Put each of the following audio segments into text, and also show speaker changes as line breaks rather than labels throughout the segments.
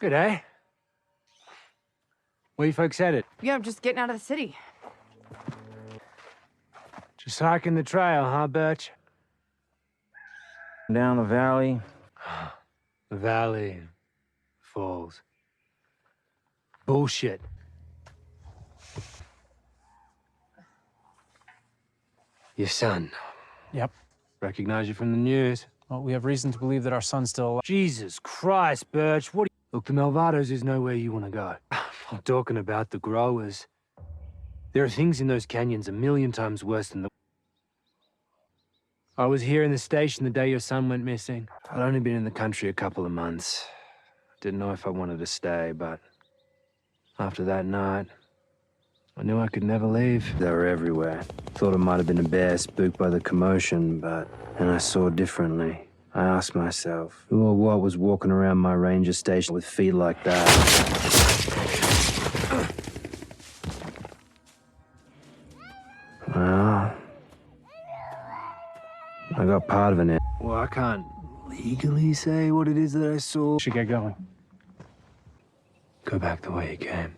Good day. Where you folks headed?
Yeah, I'm just getting out of the city.
Just hiking the trail, huh, Birch?
Down the valley.
The valley. Falls. Bullshit. Your son.
Yep.
Recognize you from the news.
Well, we have reason to believe that our son's still alive.
Jesus Christ, Birch, what do you... Look, the Malvados is nowhere you want to go. I'm talking about the growers. There are things in those canyons a million times worse than the... I was here in the station the day your son went missing. I'd only been in the country a couple of months. Didn't know if I wanted to stay, but after that night, I knew I could never leave. They were everywhere. Thought it might have been a bear spooked by the commotion, but then I saw differently. I asked myself, who or what was walking around my ranger station with feet like that? Well, I got part of it. Well, I can't legally say what it is that I saw.
Should get going.
Go back the way you came.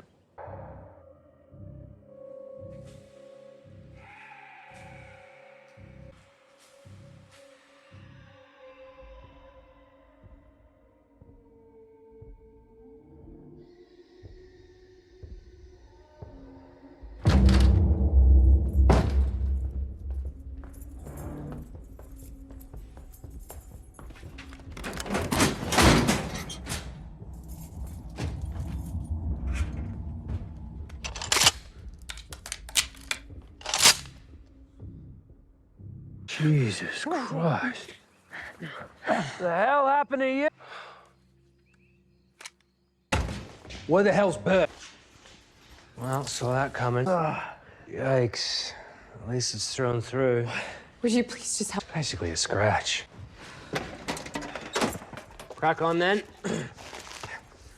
Jesus Christ. The hell happened to you? Where the hell's Bert? Well, saw that coming. Yikes. At least it's thrown through.
Would you please just help?
Basically a scratch. Crack on then.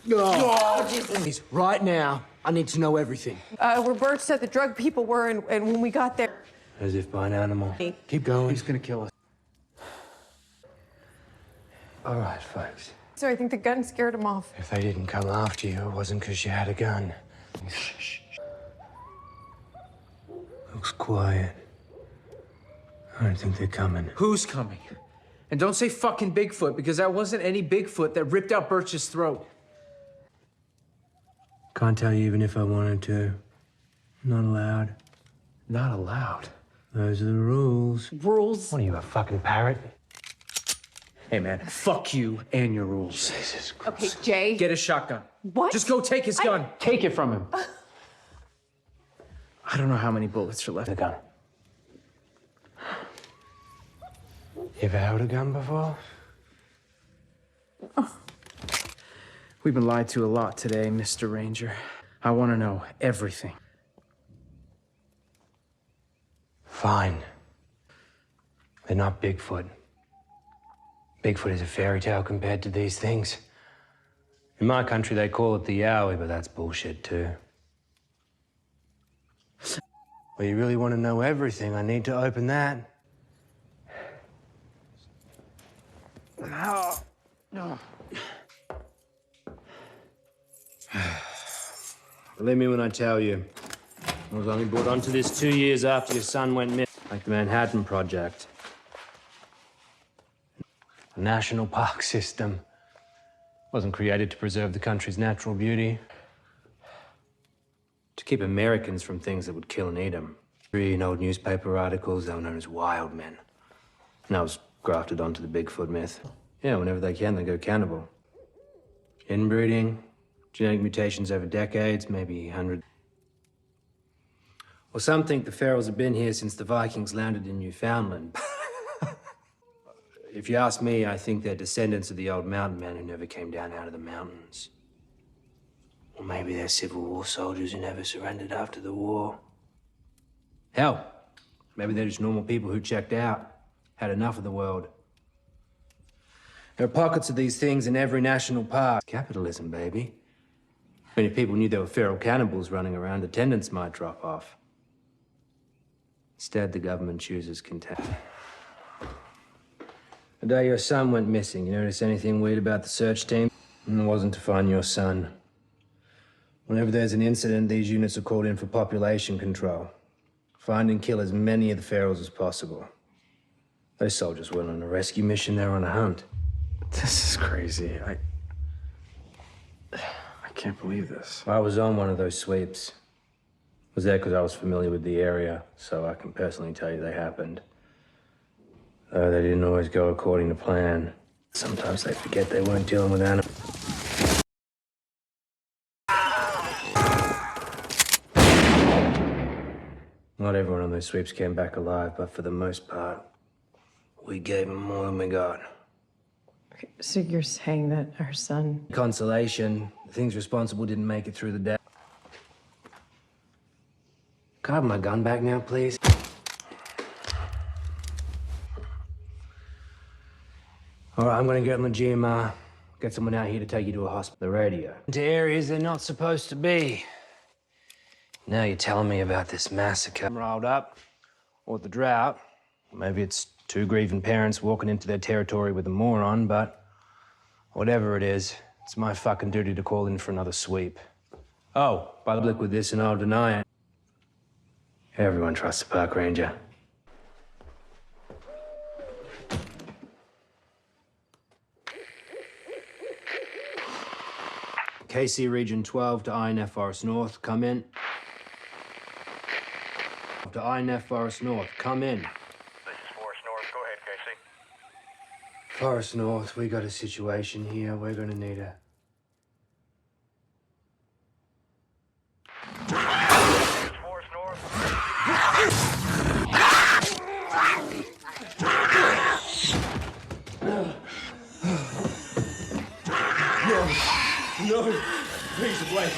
Please, right now, I need to know everything.
Where Birch said the drug people were, and when we got there.
As if by an animal. Keep going.
He's gonna kill us.
All right, folks.
So I think the gun scared him off.
If they didn't come after you, it wasn't because you had a gun. Looks quiet. I don't think they're coming.
Who's coming? And don't say fucking Bigfoot, because that wasn't any Bigfoot that ripped out Birch's throat.
Can't tell you even if I wanted to. Not allowed.
Not allowed.
Those are the rules.
Rules?
What are you, a fucking parrot?
Hey, man, fuck you and your rules.
Jesus Christ.
Okay, Jay.
Get a shotgun.
What?
Just go take his gun.
Take it from him.
I don't know how many bullets are left.
The gun. You ever held a gun before?
We've been lied to a lot today, Mr. Ranger. I want to know everything.
Fine. They're not Bigfoot. Bigfoot is a fairy tale compared to these things. In my country, they call it the Yowie, but that's bullshit, too. Well, you really want to know everything, I need to open that. Believe me when I tell you, I was only brought onto this 2 years after your son went missing, like the Manhattan Project. The national park system wasn't created to preserve the country's natural beauty. To keep Americans from things that would kill and eat them. Reading old newspaper articles, they were known as wild men. And I was grafted onto the Bigfoot myth. Yeah, whenever they can, they go cannibal. Inbreeding, genetic mutations over decades, maybe hundreds. Well, some think the pharaohs have been here since the Vikings landed in Newfoundland. If you ask me, I think they're descendants of the old mountain men who never came down out of the mountains. Or maybe they're Civil War soldiers who never surrendered after the war. Hell, maybe they're just normal people who checked out, had enough of the world. There are pockets of these things in every national park. Capitalism, baby. And if people knew there were feral cannibals running around, attendance might drop off. Instead, the government chooses contempt. The day your son went missing, you notice anything weird about the search team? And it wasn't to find your son. Whenever there's an incident, these units are called in for population control. Find and kill as many of the ferals as possible. Those soldiers weren't on a rescue mission, they were on a hunt.
This is crazy. I can't believe this.
I was on one of those sweeps. Was there because I was familiar with the area, so I can personally tell you they happened. Though they didn't always go according to plan. Sometimes they forget they weren't dealing with animals. Not everyone on those sweeps came back alive, but for the most part, we gave them more than we got.
Okay, so you're saying that our son...
Consolation, the things responsible didn't make it through the day. Can I have my gun back now, please? All right, I'm gonna get on the GMR. Get someone out here to take you to a hospital. The radio. To areas they're not supposed to be. Now you're telling me about this massacre. I'm riled up. Or the drought. Maybe it's two grieving parents walking into their territory with a moron, but whatever it is, it's my fucking duty to call in for another sweep. Oh, by the public with this and I'll deny it. Everyone trusts the park ranger. KC Region 12 to INF Forest North, come in. To INF Forest North, come in.
This is Forest North. Go ahead, KC.
Forest North, we got a situation here. We're gonna need a...
This is Forest North.
No, please wait.